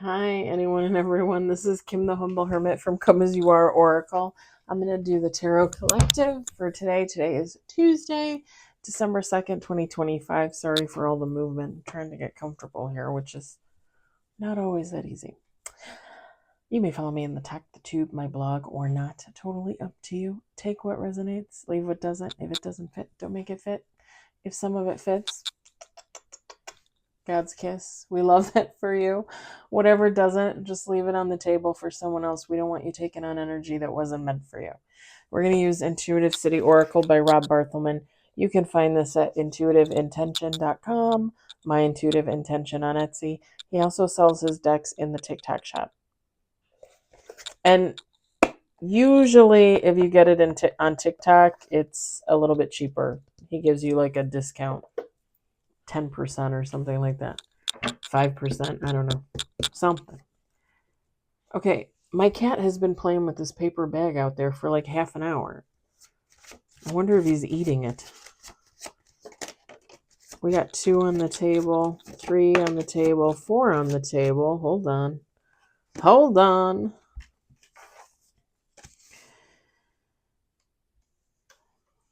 Hi, anyone and everyone. This is Kim the Humble Hermit from Come As You Are Oracle. I'm going to do the Tarot Collective for today. Today is Tuesday, December 2nd, 2025. Sorry for all the movement. I'm trying to get comfortable here, which is not always that easy. You may follow me in the tube, my blog, or not. Totally up to you. Take what resonates, leave what doesn't. If it doesn't fit, don't make it fit. If some of it fits, God's kiss. We love that for you. Whatever doesn't, just leave it on the table for someone else. We don't want you taking on energy that wasn't meant for you. We're going to use Intuitive City Oracle by Rob Barthelman. You can find this at intuitiveintention.com, My Intuitive Intention on Etsy. He also sells his decks in the TikTok shop. And usually, if you get it on TikTok, it's a little bit cheaper. He gives you like a discount, 10% or something like that. 5%, I don't know. Something. Okay, my cat has been playing with this paper bag out there for like half an hour. I wonder if he's eating it. We got 2 on the table, 3 on the table, 4 on the table. Hold on. Hold on.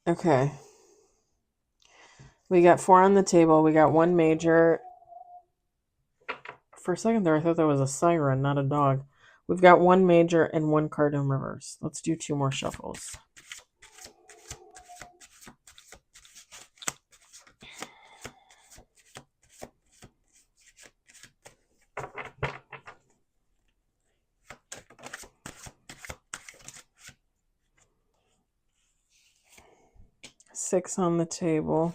Okay. We got 4 on the table. We got 1 major. For a second there, I thought that was a siren, not a dog. We've got 1 major and 1 card in reverse. Let's do 2 more shuffles. Six on the table.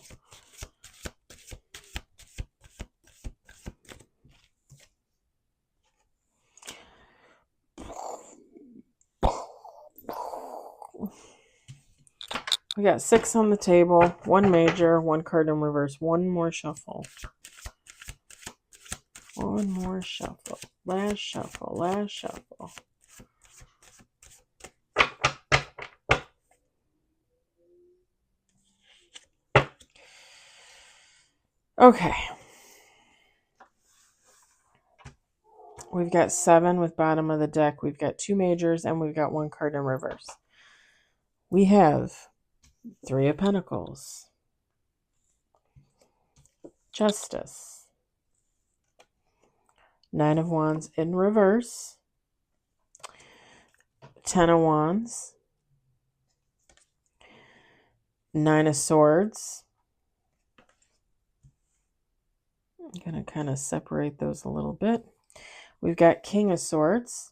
We got 6 on the table, 1 major, 1 card in reverse. 1 more shuffle. 1 more shuffle. Last shuffle. Last shuffle. Okay. We've got 7 with bottom of the deck. We've got 2 majors and we've got 1 card in reverse. We have 3 of Pentacles. Justice. 9 of Wands in reverse. 10 of Wands. 9 of Swords. I'm going to kind of separate those a little bit. We've got King of Swords.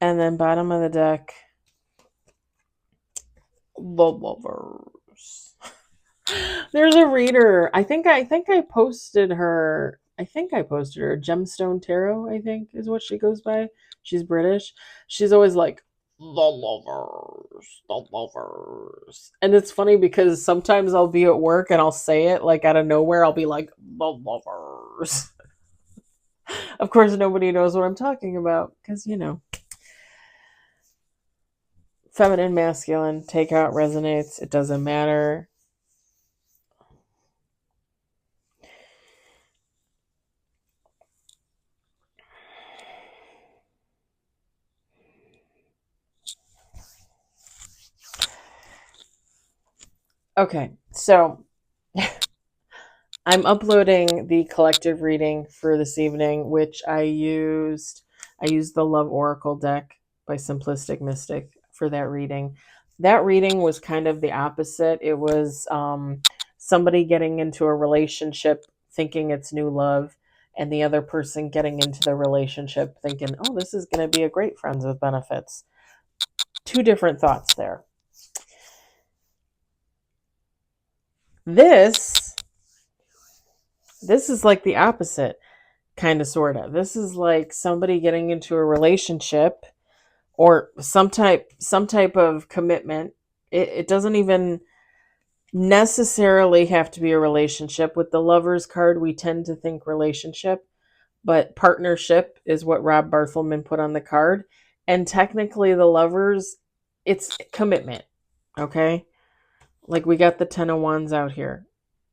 And then bottom of the deck, the Lovers. There's a reader. I think I posted her. Gemstone Tarot, I think is what she goes by. She's British. She's always like, the Lovers, the Lovers. And it's funny because sometimes I'll be at work and I'll say it like out of nowhere. I'll be like, the Lovers. Of course, nobody knows what I'm talking about because, feminine, masculine, take out resonates. It doesn't matter. Okay, so I'm uploading the collective reading for this evening, which I used the Love Oracle deck by Simplistic Mystic for that reading. That reading was kind of the opposite. It was somebody getting into a relationship thinking it's new love, and the other person getting into the relationship thinking, oh, this is going to be a great friends with benefits. 2 different thoughts there. This is like the opposite, kind of, sort of. This is like somebody getting into a relationship or some type of commitment. It doesn't even necessarily have to be a relationship. With the Lovers card, we tend to think relationship, but partnership is what Rob Barthelman put on the card. And technically the Lovers, it's commitment, okay? Like we got the 10 of Wands out here.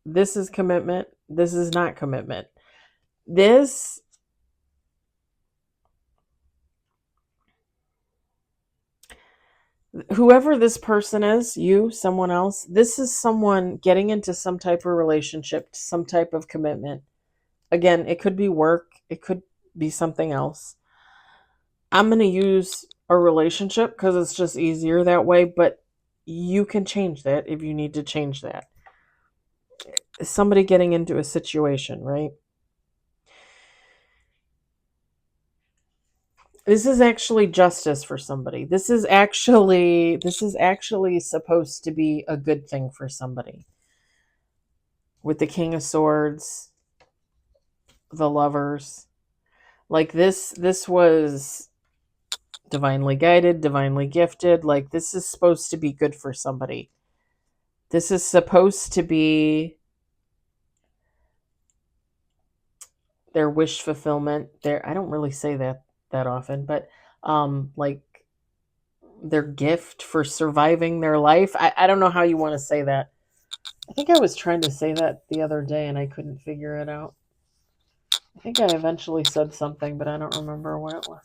This is commitment. This is not commitment. This, whoever this person is, you, someone else, this is someone getting into some type of relationship, some type of commitment. Again, it could be work, it could be something else. I'm going to use a relationship because it's just easier that way, but you can change that if you need to change that. Somebody getting into a situation, right? This is actually justice for somebody. This is actually supposed to be a good thing for somebody. With the King of Swords, the Lovers, like this was divinely guided, divinely gifted. Like this is supposed to be good for somebody. This is supposed to be their wish fulfillment. Their, I don't really say that often, but like their gift for surviving their life. I don't know how you want to say that. I think I was trying to say that the other day and I couldn't figure it out. I think I eventually said something, but I don't remember what it was.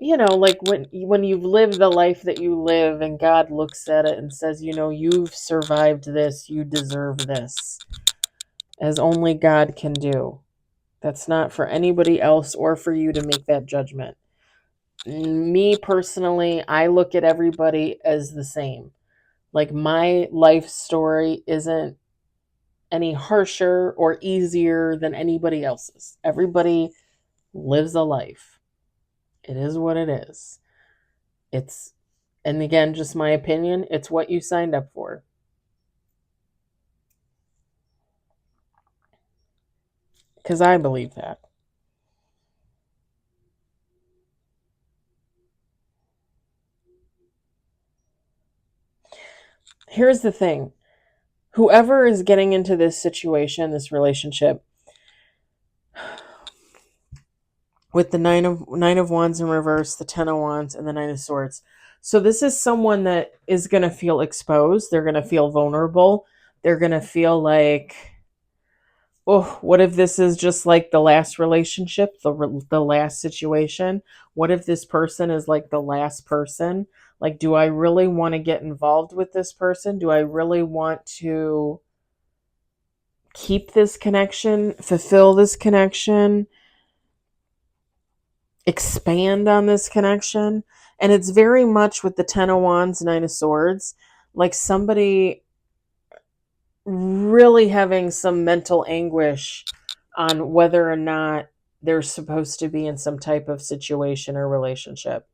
Like when you've lived the life that you live and God looks at it and says, you've survived this, you deserve this, as only God can do. That's not for anybody else or for you to make that judgment. Me personally, I look at everybody as the same. Like my life story isn't any harsher or easier than anybody else's. Everybody lives a life. It is what it is. It's, and again, just my opinion, it's what you signed up for. Because I believe that. Here's the thing. Whoever is getting into this situation, this relationship, with the nine of wands in reverse, the 10 of wands, and the 9 of swords. So this is someone that is going to feel exposed. They're going to feel vulnerable. They're going to feel like, oh, what if this is just like the last relationship, the last situation? What if this person is like the last person? Like, do I really want to get involved with this person? Do I really want to keep this connection, fulfill this connection, expand on this connection? And it's very much with the 10 of wands, 9 of swords, like somebody really having some mental anguish on whether or not they're supposed to be in some type of situation or relationship.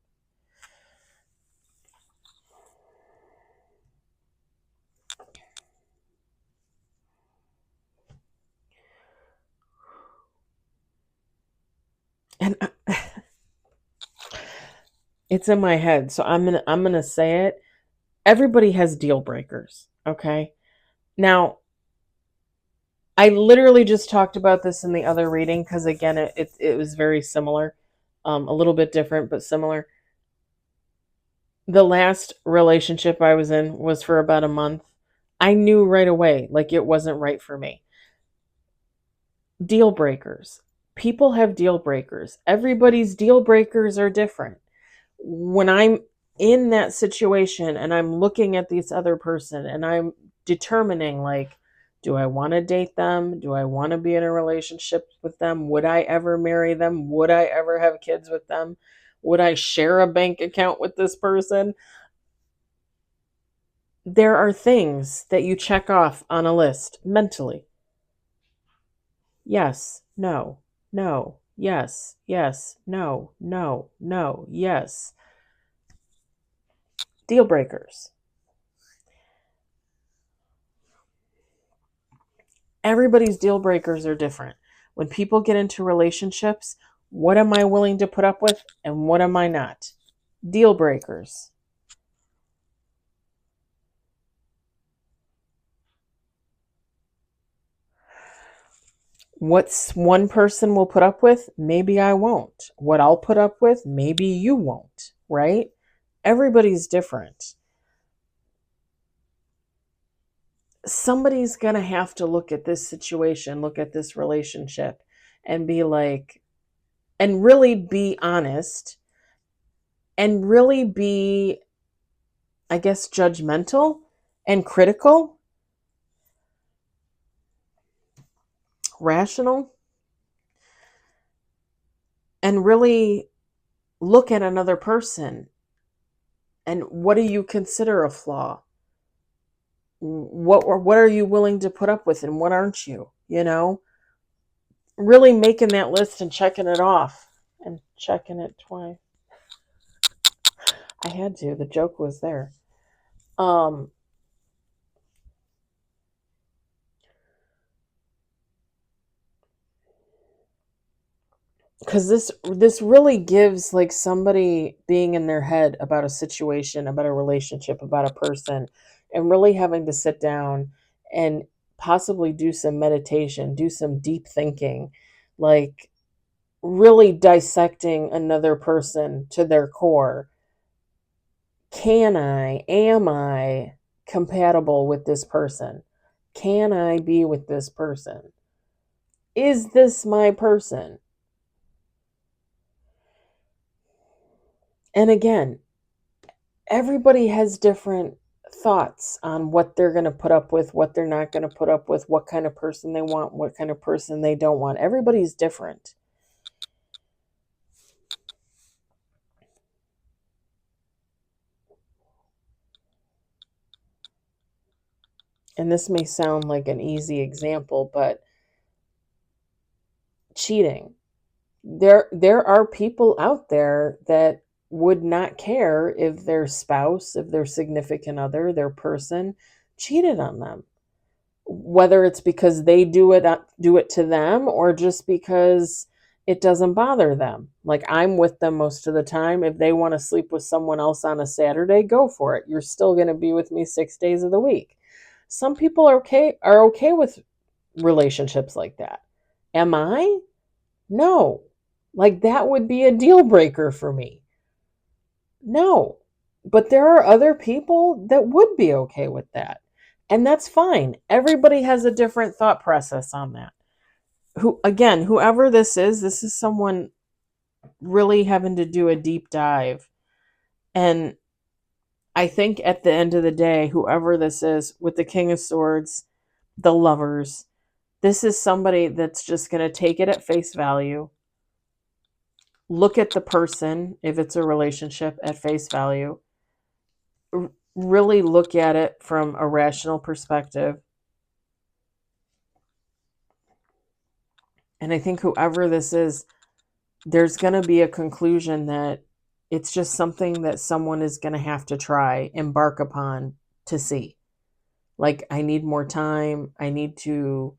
And it's in my head, so I'm gonna say it. Everybody has deal breakers, okay? Now, I literally just talked about this in the other reading because again, it was very similar, a little bit different but similar. The last relationship I was in was for about a month. I knew right away, like it wasn't right for me. Deal breakers. People have deal breakers. Everybody's deal breakers are different. When I'm in that situation and I'm looking at this other person and I'm determining, like, do I want to date them? Do I want to be in a relationship with them? Would I ever marry them? Would I ever have kids with them? Would I share a bank account with this person? There are things that you check off on a list mentally. Yes, no, no, yes, yes, no, no, no, yes. Deal breakers. Everybody's deal breakers are different. When people get into relationships, what am I willing to put up with and what am I not? Deal breakers. What's one person will put up with, maybe I won't. What I'll put up with, maybe you won't, right? Everybody's different. somebody's going to have to look at this situation, look at this relationship, and be like, and really be honest, and really be, I guess, judgmental and critical, rational, and really look at another person. And what do you consider a flaw? What are you willing to put up with, and what aren't you? You know, really making that list and checking it off and checking it twice. I had to. The joke was there. Because this really gives like somebody being in their head about a situation, about a relationship, about a person, and really having to sit down and possibly do some meditation, do some deep thinking, like really dissecting another person to their core. Am I compatible with this person? Can I be with this person? Is this my person? And again, everybody has different thoughts on what they're going to put up with, what they're not going to put up with, what kind of person they want, what kind of person they don't want. Everybody's different. And this may sound like an easy example, but cheating. There are people out there that would not care if their spouse, if their significant other, their person cheated on them. Whether it's because they do it to them, or just because it doesn't bother them. Like, I'm with them most of the time. If they want to sleep with someone else on a Saturday, go for it. You're still going to be with me 6 days of the week. Some people are okay with relationships like that. Am I? No. Like, that would be a deal breaker for me. No. But there are other people that would be okay with that. And that's fine. Everybody has a different thought process on that. Whoever this is someone really having to do a deep dive. And I think at the end of the day, whoever this is, with the King of Swords, the Lovers, this is somebody that's just going to take it at face value. Look at the person, if it's a relationship, at face value. Really look at it from a rational perspective. And I think whoever this is, there's going to be a conclusion that it's just something that someone is going to have to try, embark upon to see. Like, I need more time. I need to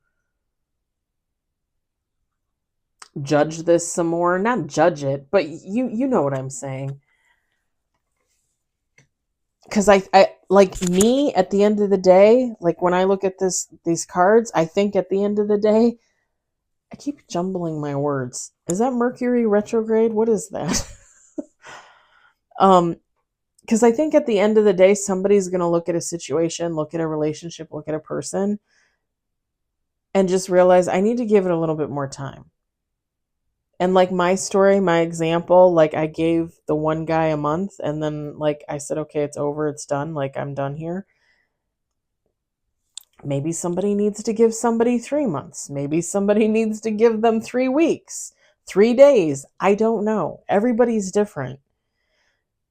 judge this some more. Not judge it, but you know what I'm saying. Because I like, me, at the end of the day, like when I look at these cards, I think at the end of the day, I keep jumbling my words. Is that Mercury retrograde? What is that? Because I think at the end of the day, somebody's going to look at a situation, look at a relationship, look at a person, and just realize I need to give it a little bit more time. And like my story, my example, like I gave the one guy a month, and then like I said, okay, it's over, it's done, like I'm done here. Maybe somebody needs to give somebody 3 months. Maybe somebody needs to give them 3 weeks, 3 days. I don't know. Everybody's different.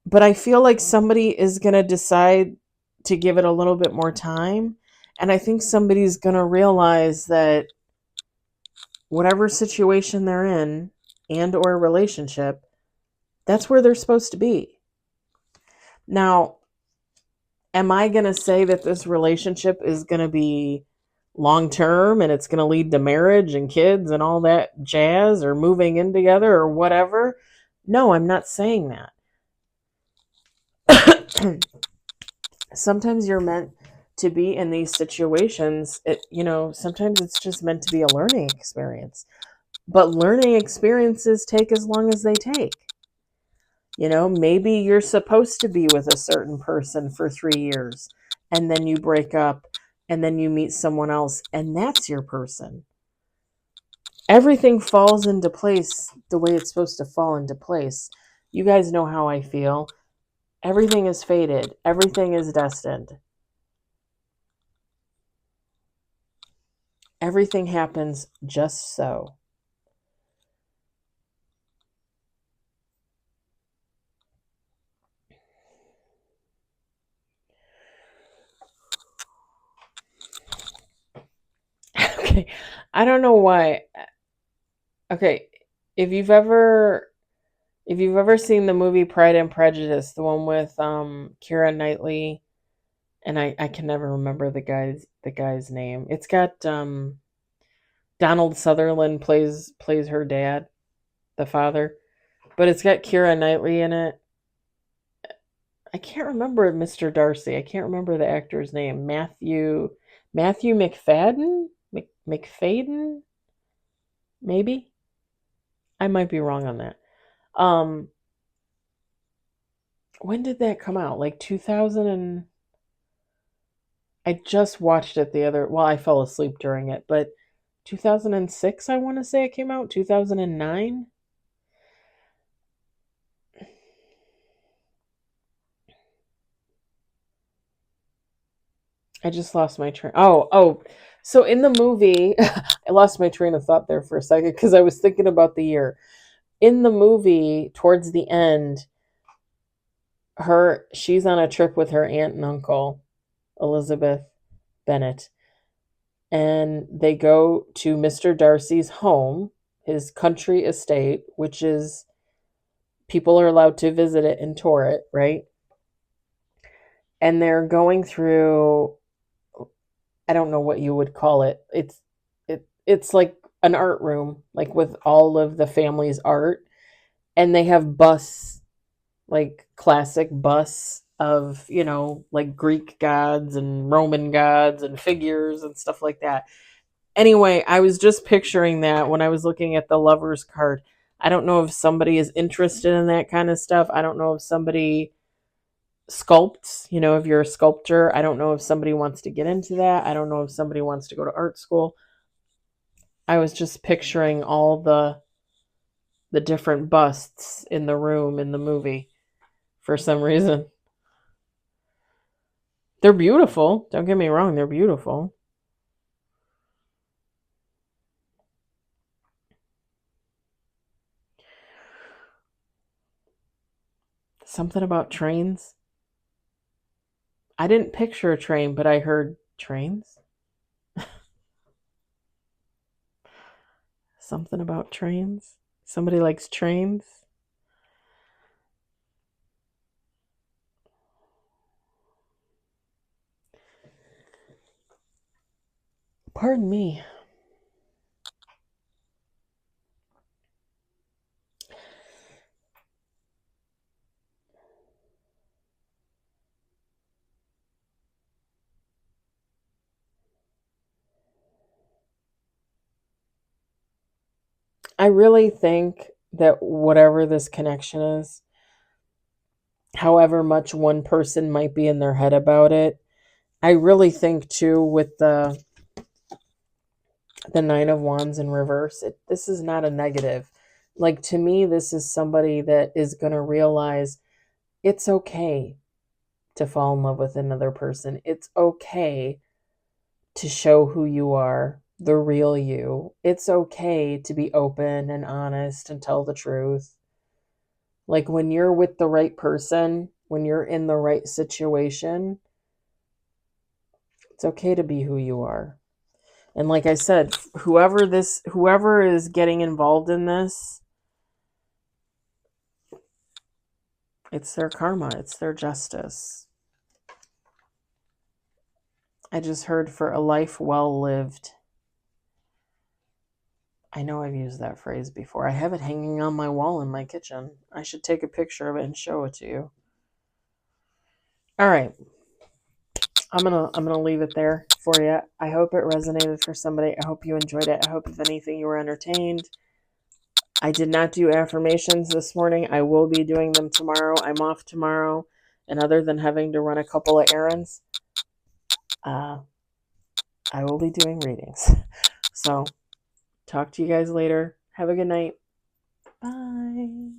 But I feel like somebody is going to decide to give it a little bit more time. And I think somebody's going to realize that whatever situation they're in, and or relationship, that's where they're supposed to be. Now, am I going to say that this relationship is going to be long term and it's going to lead to marriage and kids and all that jazz, or moving in together or whatever? No, I'm not saying that. Sometimes you're meant to be in these situations. Sometimes it's just meant to be a learning experience. But learning experiences take as long as they take. Maybe you're supposed to be with a certain person for 3 years, and then you break up, and then you meet someone else, and that's your person. Everything falls into place the way it's supposed to fall into place. You guys know how I feel. Everything is fated. Everything is destined. Everything happens just so. Okay. I don't know why. Okay. If you've ever seen the movie Pride and Prejudice, the one with Keira Knightley, and I can never remember the guy's name. It's got Donald Sutherland plays her dad, the father. But it's got Keira Knightley in it. I can't remember Mr. Darcy. I can't remember the actor's name. Matthew McFadden? McFadden? Maybe? I might be wrong on that. Um when did that come out? Like 2000 and I just watched it I fell asleep during it, but 2006 I want to say it came out, 2009. I just lost my train. Oh. So in the movie, I lost my train of thought there for a second because I was thinking about the year. In the movie, towards the end, she's on a trip with her aunt and uncle, Elizabeth Bennet, and they go to Mr. Darcy's home, his country estate, which is people are allowed to visit it and tour it, right? And they're going through, I don't know what you would call it. It's like an art room, like with all of the family's art, and they have like classic busts of, like Greek gods and Roman gods and figures and stuff like that. Anyway, I was just picturing that when I was looking at the lover's card. I don't know if somebody is interested in that kind of stuff. I don't know if somebody sculpts, if you're a sculptor. I don't know if somebody wants to get into that. I don't know if somebody wants to go to art school. I was just picturing all the different busts in the room in the movie for some reason. They're beautiful. Don't get me wrong, they're beautiful. Something about trains. I didn't picture a train, but I heard trains. Something about trains. Somebody likes trains. Pardon me. I really think that whatever this connection is, however much one person might be in their head about it, I really think too with the Nine of Wands in reverse, this is not a negative. Like to me, this is somebody that is going to realize it's okay to fall in love with another person. It's okay to show who you are, the real you. It's okay to be open and honest and tell the truth. Like when you're with the right person, when you're in the right situation, it's okay to be who you are. And like I said, whoever is getting involved in this, it's their karma, it's their justice. I just heard for a life well lived. I know I've used that phrase before. I have it hanging on my wall in my kitchen. I should take a picture of it and show it to you. All right. I'm gonna leave it there for you. I hope it resonated for somebody. I hope you enjoyed it. I hope if anything you were entertained. I did not do affirmations this morning. I will be doing them tomorrow. I'm off tomorrow, and other than having to run a couple of errands, I will be doing readings. So talk to you guys later. Have a good night. Bye.